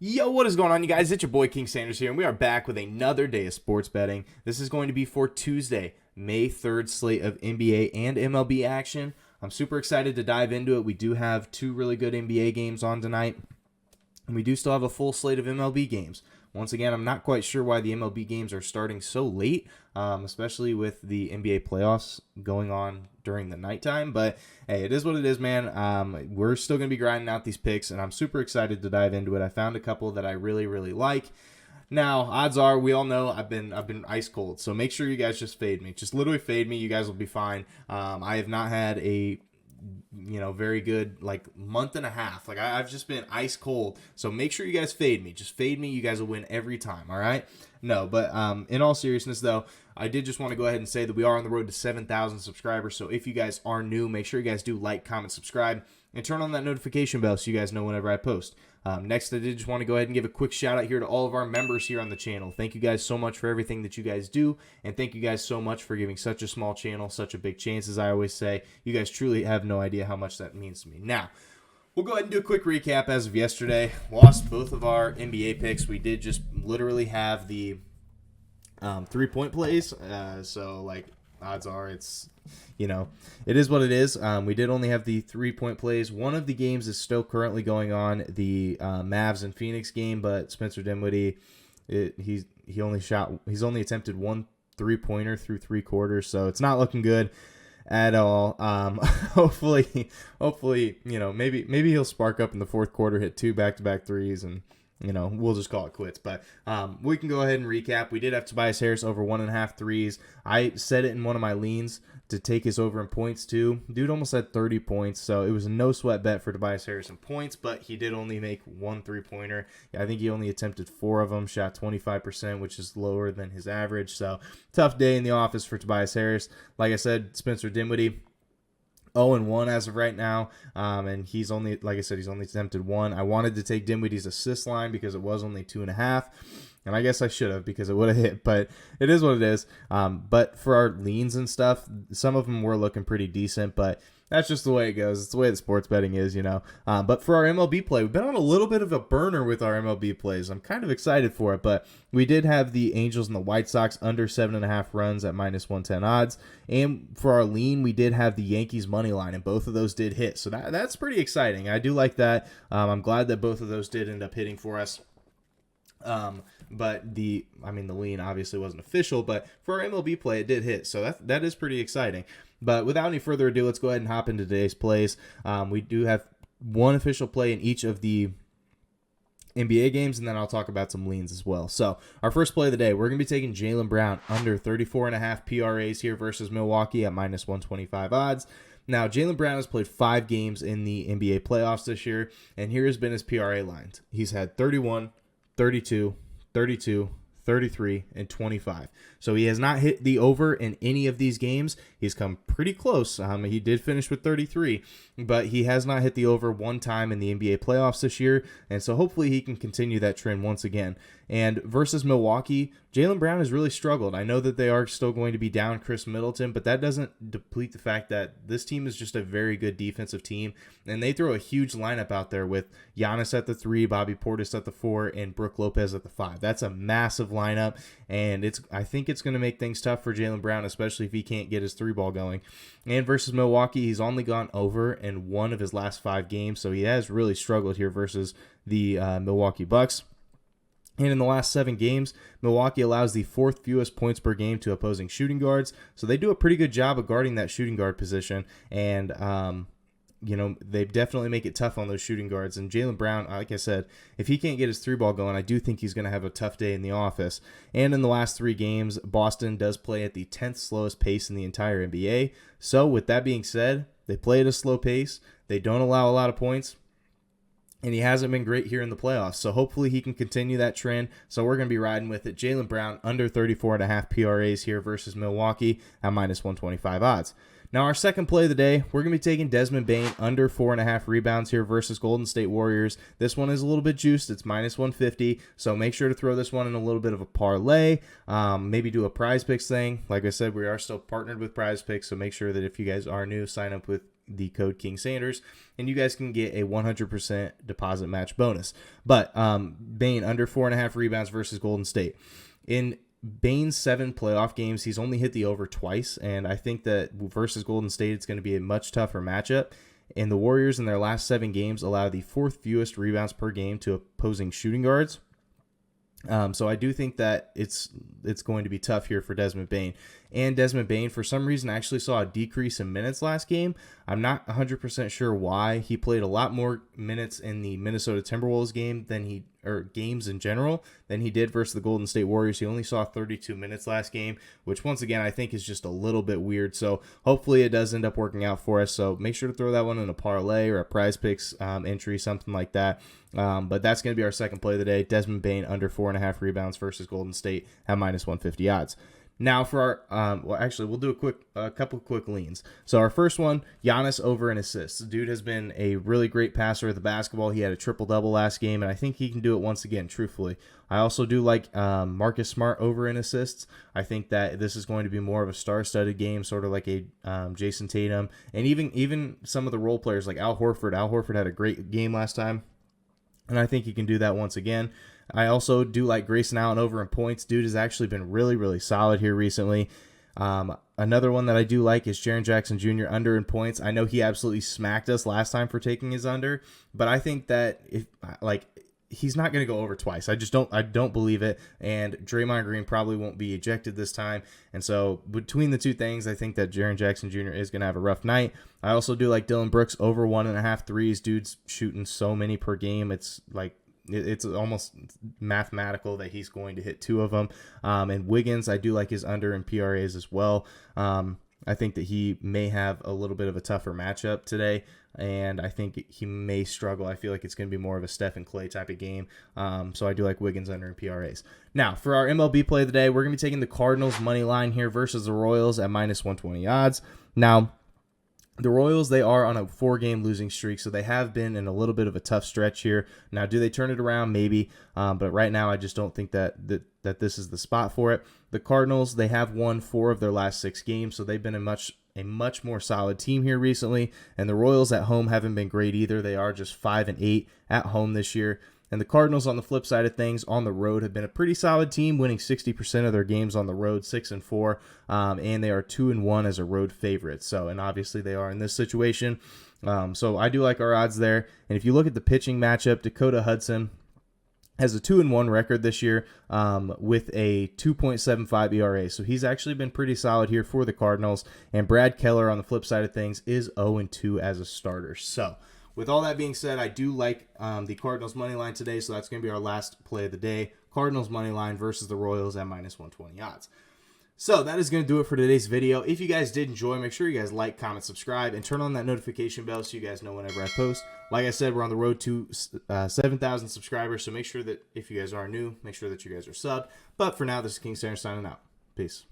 Yo, what is going on, you guys? It's your boy King Sanders here, and we are back with another day of sports betting. This is going to be for Tuesday, May 3rd slate of NBA and MLB action. I'm super excited to dive into it. We do have two really good NBA games on tonight, and we do still have a full slate of MLB games. Once again, I'm not quite sure why the MLB games are starting so late, especially with the NBA playoffs going on during the nighttime. But hey, it is what it is, man. We're still going to be grinding out these picks, and I'm super excited to dive into it. I found a couple that I really, really like. Now, odds are, we all know I've been ice cold, so make sure you guys just fade me. Just literally fade me. You guys will be fine. I have not had a very good month and a half. I've just been ice cold. So make sure you guys fade me. Just fade me. You guys will win every time. All right. No, but in all seriousness though, I did just want to go ahead and say that we are on the road to 7,000 subscribers. So if you guys are new, make sure you guys do like, comment, subscribe, and turn on that notification bell so you guys know whenever I post. Next, I did just want to go ahead and give a quick shout out here to all of our members here on the channel. Thank you guys so much for everything that you guys do, and thank you guys so much for giving such a small channel such a big chance. As I always say, you guys truly have no idea how much that means to me. Now, we'll go ahead and do a quick recap. As of yesterday, lost both of our NBA picks. We did just literally have the 3-point plays, odds are it is what it is. We did only have the 3-point plays. One of the games is still currently going on, the Mavs and Phoenix game, but Spencer Dinwiddie, he's only attempted one 3-pointer through 3 quarters, so it's not looking good at all. Hopefully, maybe he'll spark up in the fourth quarter, hit 2 back-to-back threes, and we'll just call it quits. But we can go ahead and recap. We did have Tobias Harris over 1.5 threes. I said it in one of my leans to take his over in points too. Dude almost had 30 points, so it was a no sweat bet for Tobias Harris in points, but he did only make 1 3-pointer. I think he only attempted 4 of them, shot 25%, which is lower than his average. So tough day in the office for Tobias Harris. Like I said, Spencer Dinwiddie, 0-1 as of right now, and he's only attempted 1. I wanted to take Dinwiddie's assist line because it was only 2.5, and I guess I should have because it would have hit, but it is what it is. But for our leans and stuff, some of them were looking pretty decent, but that's just the way it goes. It's the way that sports betting is, But for our MLB play, we've been on a little bit of a burner with our MLB plays. I'm kind of excited for it, but we did have the Angels and the White Sox under 7.5 runs at -110 odds. And for our lean, we did have the Yankees money line, and both of those did hit. So that's pretty exciting. I do like that. I'm glad that both of those did end up hitting for us. But the lean obviously wasn't official, but for our MLB play, it did hit. So that is pretty exciting. But without any further ado, let's go ahead and hop into today's plays. We do have one official play in each of the NBA games, and then I'll talk about some leans as well. So our first play of the day, we're going to be taking Jaylen Brown under 34.5 PRAs here versus Milwaukee at -125 odds. Now, Jaylen Brown has played 5 games in the NBA playoffs this year, and here has been his PRA lines. He's had 31, 32, 32, 33, and 25. So he has not hit the over in any of these games. He's come pretty close. He did finish with 33, but he has not hit the over one time in the NBA playoffs this year, and so hopefully he can continue that trend once again. And versus Milwaukee, Jaylen Brown has really struggled. I know that they are still going to be down Chris Middleton, but that doesn't deplete the fact that this team is just a very good defensive team, and they throw a huge lineup out there with Giannis at the 3, Bobby Portis at the 4, and Brook Lopez at the 5. That's a massive lineup, and I think it's going to make things tough for Jaylen Brown, especially if he can't get his 3-ball going. And versus Milwaukee, he's only gone over in 1 of his last 5 games, so he has really struggled here versus the Milwaukee Bucks. And in the last 7 games, Milwaukee allows the 4th fewest points per game to opposing shooting guards. So they do a pretty good job of guarding that shooting guard position. And, they definitely make it tough on those shooting guards. And Jaylen Brown, like I said, if he can't get his 3-ball going, I do think he's going to have a tough day in the office. And in the last 3 games, Boston does play at the 10th slowest pace in the entire NBA. So with that being said, they play at a slow pace. They don't allow a lot of points. And he hasn't been great here in the playoffs. So hopefully he can continue that trend. So we're going to be riding with it. Jaylen Brown under 34.5 PRAs here versus Milwaukee at -125 odds. Now our second play of the day, we're going to be taking Desmond Bane under 4.5 rebounds here versus Golden State Warriors. This one is a little bit juiced. It's -150. So make sure to throw this one in a little bit of a parlay. Maybe do a Prize Picks thing. Like I said, we are still partnered with Prize Picks. So make sure that if you guys are new, sign up with the code King Sanders, and you guys can get a 100% deposit match bonus. But Bane under 4.5 rebounds versus Golden State. In Bane's 7 playoff games, he's only hit the over twice, and I think that versus Golden State, it's going to be a much tougher matchup. And the Warriors in their last 7 games allow the 4th fewest rebounds per game to opposing shooting guards. So I do think that it's going to be tough here for Desmond Bane. And Desmond Bane, for some reason, actually saw a decrease in minutes last game. I'm not 100% sure why. He played a lot more minutes in the Minnesota Timberwolves game or games in general than he did versus the Golden State Warriors. He only saw 32 minutes last game, which once again I think is just a little bit weird. So hopefully it does end up working out for us. So make sure to throw that one in a parlay or a Prize Picks entry, something like that. But that's going to be our second play of the day. Desmond Bane under 4.5 rebounds versus Golden State at minus 150 odds. Now for our, we'll do a couple quick leans. So our first one, Giannis over in assists. The dude has been a really great passer of the basketball. He had a triple-double last game, and I think he can do it once again, truthfully. I also do like Marcus Smart over in assists. I think that this is going to be more of a star-studded game, sort of like a Jason Tatum, and even some of the role players like Al Horford. Al Horford had a great game last time, and I think he can do that once again. I also do like Grayson Allen over in points. Dude has actually been really, really solid here recently. Another one that I do like is Jaren Jackson Jr. under in points. I know he absolutely smacked us last time for taking his under, but I think that he's not going to go over twice. I don't believe it. And Draymond Green probably won't be ejected this time. And so between the two things, I think that Jaren Jackson Jr. is going to have a rough night. I also do like Dylan Brooks over 1.5 threes. Dude's shooting so many per game. It's almost mathematical that he's going to hit 2 of them. And Wiggins, I do like his under in PRAs as well. I think that he may have a little bit of a tougher matchup today, and I think he may struggle. I feel like it's going to be more of a Steph and Clay type of game. So I do like Wiggins under in PRAs. Now, for our MLB play of the day, we're going to be taking the Cardinals money line here versus the Royals at minus 120 odds. Now, the Royals, they are on a 4-game losing streak, so they have been in a little bit of a tough stretch here. Now, do they turn it around? Maybe, but right now I just don't think that this is the spot for it. The Cardinals, they have won 4 of their last 6 games, so they've been a much more solid team here recently, and the Royals at home haven't been great either. They are just 5-8 at home this year. And the Cardinals, on the flip side of things, on the road, have been a pretty solid team, winning 60% of their games on the road, 6-4, and they are 2-1 as a road favorite. So, and obviously they are in this situation. So I do like our odds there. And if you look at the pitching matchup, Dakota Hudson has a 2-1 record this year with a 2.75 ERA. So he's actually been pretty solid here for the Cardinals. And Brad Keller, on the flip side of things, is 0-2 as a starter. So, with all that being said, I do like the Cardinals money line today, so that's going to be our last play of the day. Cardinals money line versus the Royals at minus 120 odds. So that is going to do it for today's video. If you guys did enjoy, make sure you guys like, comment, subscribe, and turn on that notification bell so you guys know whenever I post. Like I said, we're on the road to 7,000 subscribers, so make sure that if you guys are new, make sure that you guys are subbed. But for now, this is King Sanders signing out. Peace.